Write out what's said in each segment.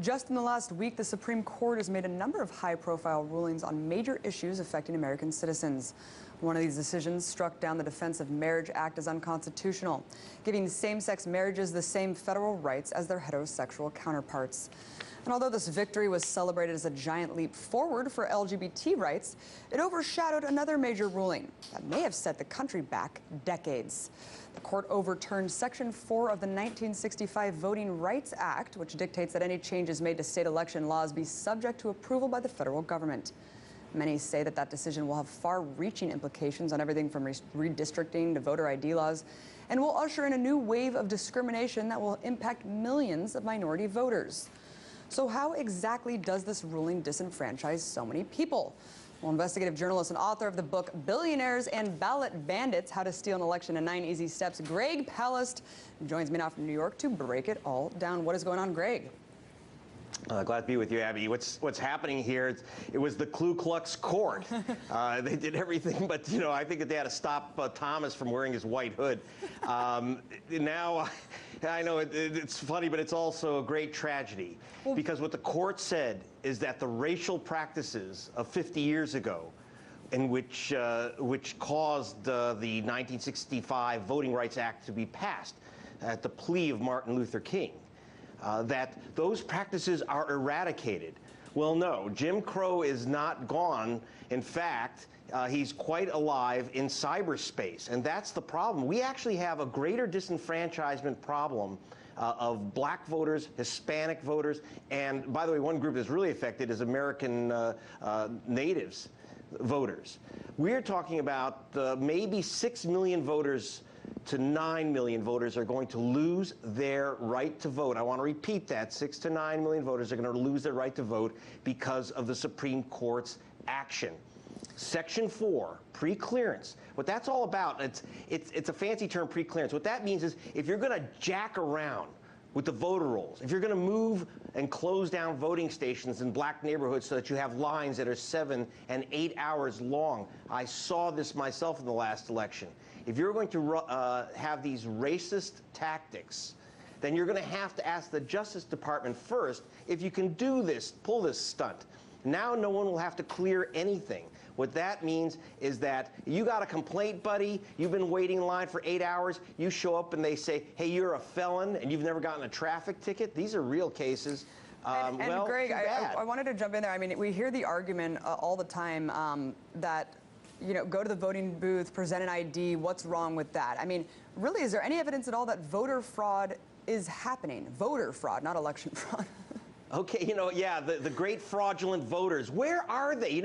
Just in the last week, the Supreme Court has made a number of high-profile rulings on major issues affecting American citizens. One of these decisions struck down the Defense of Marriage Act as unconstitutional, giving same-sex marriages the same federal rights as their heterosexual counterparts. And although this victory was celebrated as a giant leap forward for LGBT rights, it overshadowed another major ruling that may have set the country back decades. The court overturned Section 4 of the 1965 Voting Rights Act, which dictates that any changes made to state election laws be subject to approval by the federal government. Many say that that decision will have far-reaching implications on everything from redistricting to voter ID laws, and will usher in a new wave of discrimination that will impact millions of minority voters. So how exactly does this ruling disenfranchise so many people? Well, investigative journalist and author of the book Billionaires and Ballot Bandits, How to Steal an Election in 9 Easy Steps, Greg Palast, joins me now from New York to break it all down. What is going on, Greg? Glad to be with you, Abby. What's happening here, it was the Ku Klux Court. They did everything but, I think that they had to stop Thomas from wearing his white hood. Now, I know it's funny, but it's also a great tragedy. Because what the court said is that the racial practices of 50 years ago, in which caused the 1965 Voting Rights Act to be passed at the plea of Martin Luther King, that those practices are eradicated. Well, no, Jim Crow is not gone. In fact, he's quite alive in cyberspace, and that's the problem. We actually have a greater disenfranchisement problem of black voters, Hispanic voters, and by the way, one group that's really affected is American natives voters. We're talking about maybe 6 million voters to 9 million voters are going to lose their right to vote. I want to repeat that. 6 to 9 million voters are going to lose their right to vote because of the Supreme Court's action. Section 4, pre-clearance. What that's all about, it's a fancy term, pre-clearance. What that means is if you're going to jack around with the voter rolls, if you're going to move and close down voting stations in black neighborhoods so that you have lines that are 7 and 8 hours long. I saw this myself in the last election. If you're going to have these racist tactics, then you're going to have to ask the Justice Department first if you can do this, pull this stunt. Now no one will have to clear anything. What that means is that you got a complaint, buddy, you've been waiting in line for 8 hours, you show up and they say, hey, you're a felon and you've never gotten a traffic ticket. These are real cases. And well, Greg, I wanted to jump in there. I mean, we hear the argument all the time that, go to the voting booth, present an ID, what's wrong with that? I mean, really, is there any evidence at all that voter fraud is happening? Voter fraud, not election fraud. Okay, yeah, the great fraudulent voters. Where are they?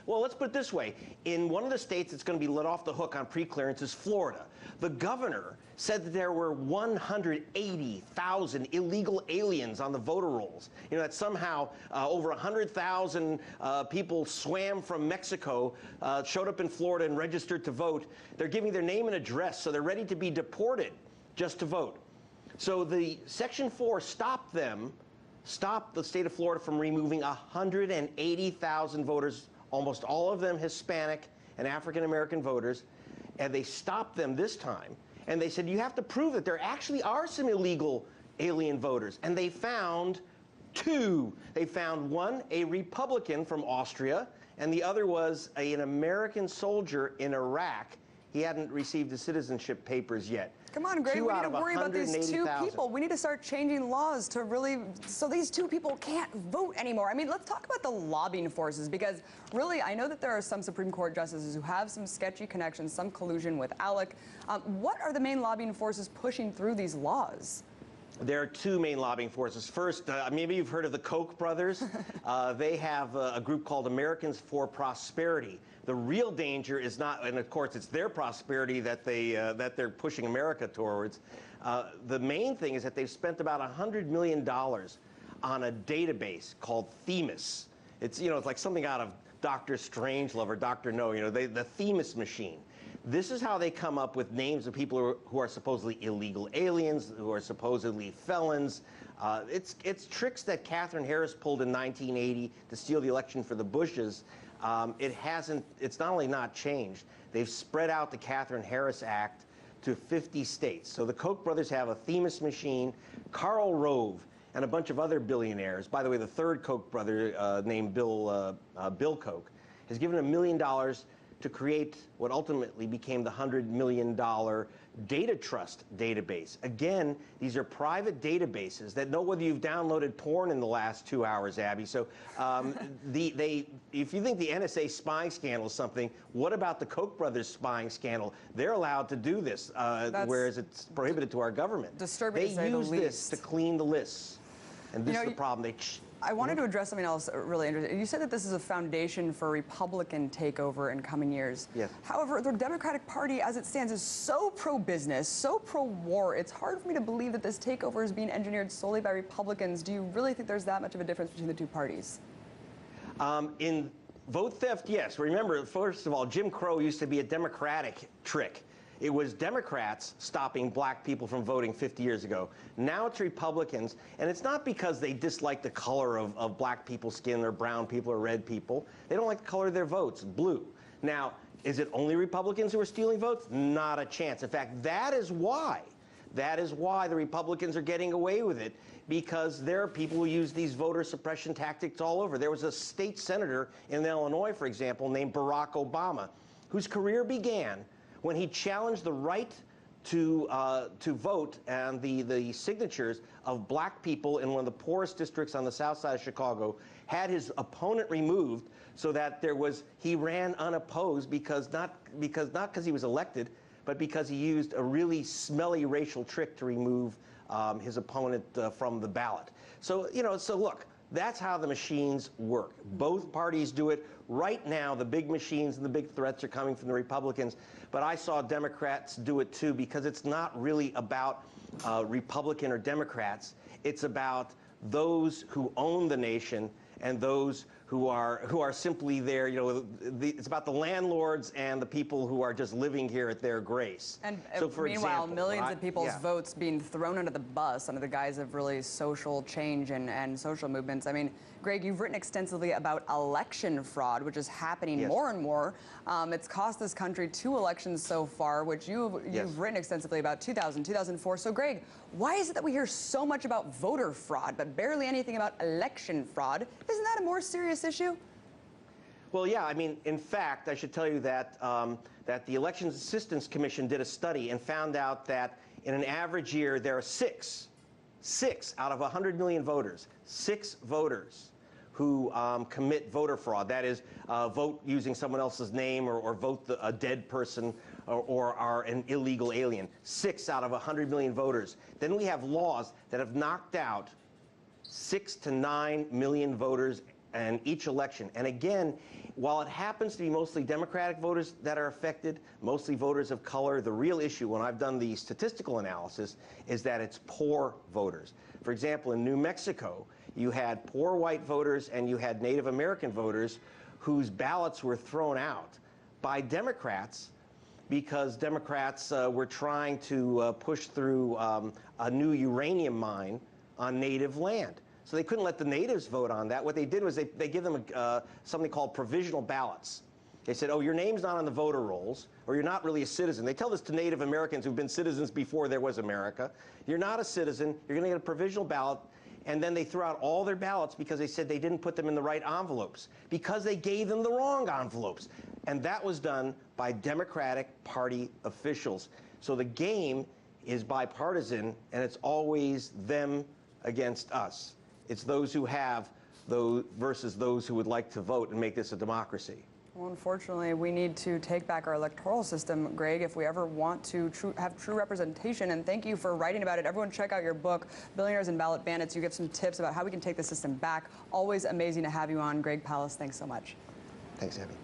Well, let's put it this way. In one of the states that's going to be let off the hook on pre-clearance is Florida. The governor said that there were 180,000 illegal aliens on the voter rolls. That somehow over 100,000 people swam from Mexico, showed up in Florida and registered to vote. They're giving their name and address, so they're ready to be deported just to vote. So the Section 4 stopped the state of Florida from removing 180,000 voters, almost all of them Hispanic and African-American voters, and they stopped them this time. And they said, you have to prove that there actually are some illegal alien voters. And they found 2. They found one, a Republican from Austria, and the other was an American soldier in Iraq. He hadn't received his citizenship papers yet. Come on, Greg, we need to worry about these 2 people. We need to start changing laws to really, so these 2 people can't vote anymore. I mean, let's talk about the lobbying forces, because really, I know that there are some Supreme Court justices who have some sketchy connections, some collusion with ALEC. What are the main lobbying forces pushing through these laws? There are 2 main lobbying forces. First, maybe you've heard of the Koch brothers. They have a group called Americans for Prosperity. The real danger is not, and of course it's their prosperity that they're pushing America towards. The main thing is that they've spent about $100 million on a database called Themis. It's like something out of Dr. Strangelove or Dr. No. The Themis machine. This is how they come up with names of people who are supposedly illegal aliens, who are supposedly felons. It's tricks that Catherine Harris pulled in 1980 to steal the election for the Bushes. It's not only not changed, they've spread out the Catherine Harris Act to 50 states. So the Koch brothers have a Themis machine. Karl Rove and a bunch of other billionaires. By the way, the third Koch brother, named Bill Koch, has given $1 million to create what ultimately became the $100 million data trust database. Again, these are private databases that know whether you've downloaded porn in the last 2 hours, Abby. So if you think the NSA spying scandal is something, what about the Koch brothers spying scandal? They're allowed to do this, whereas it's prohibited to our government. Disturbing to say They the use least. this to clean the lists. And this is the problem. I wanted to address something else really interesting. You said that this is a foundation for Republican takeover in coming years. Yes. However, the Democratic Party, as it stands, is so pro-business, so pro-war. It's hard for me to believe that this takeover is being engineered solely by Republicans. Do you really think there's that much of a difference between the two parties? In vote theft, yes. Remember, first of all, Jim Crow used to be a Democratic trick. It was Democrats stopping black people from voting 50 years ago. Now it's Republicans, and it's not because they dislike the color of black people's skin or brown people or red people. They don't like the color of their votes, blue. Now, is it only Republicans who are stealing votes? Not a chance. In fact, that is why the Republicans are getting away with it, because there are people who use these voter suppression tactics all over. There was a state senator in Illinois, for example, named Barack Obama, whose career began when he challenged the right to vote and the signatures of black people in one of the poorest districts on the south side of Chicago, had his opponent removed so that he ran unopposed not because he was elected, but because he used a really smelly racial trick to remove his opponent from the ballot. So, so look, that's how the machines work. Both parties do it. Right now, the big machines and the big threats are coming from the Republicans, but I saw Democrats do it too, because it's not really about Republican or Democrats. It's about those who own the nation and those who are simply there. It's about the landlords and the people who are just living here at their grace. And so, for meanwhile, example, millions of people's votes being thrown under the bus under the guise of really social change and social movements. I mean, Greg, you've written extensively about election fraud, which is happening more and more. It's cost this country 2 elections so far, which you've written extensively about, 2000, 2004. So, Greg, why is it that we hear so much about voter fraud, but barely anything about election fraud? Isn't that a more serious issue? Well, yeah. I mean, in fact, I should tell you that that the Elections Assistance Commission did a study and found out that in an average year there are six out of 100 million voters, 6 voters who commit voter fraud. That is, vote using someone else's name or vote a dead person or are an illegal alien. 6 out of 100 million voters. Then we have laws that have knocked out 6 to 9 million voters in each election. And again, while it happens to be mostly Democratic voters that are affected, mostly voters of color, the real issue, when I've done the statistical analysis, is that it's poor voters. For example, in New Mexico, you had poor white voters and you had Native American voters whose ballots were thrown out by Democrats because Democrats were trying to push through a new uranium mine on native land. So they couldn't let the natives vote on that. What they did was they give them something called provisional ballots. They said, oh, your name's not on the voter rolls, or you're not really a citizen. They tell this to Native Americans who've been citizens before there was America. You're not a citizen. You're going to get a provisional ballot. And then they threw out all their ballots because they said they didn't put them in the right envelopes, because they gave them the wrong envelopes. And that was done by Democratic Party officials. So the game is bipartisan, and it's always them against us. It's those who have those versus those who would like to vote and make this a democracy. Well, unfortunately, we need to take back our electoral system, Greg, if we ever want to have true representation. And thank you for writing about it. Everyone check out your book, Billionaires and Ballot Bandits. You give some tips about how we can take the system back. Always amazing to have you on. Greg Palast, thanks so much. Thanks, Abby.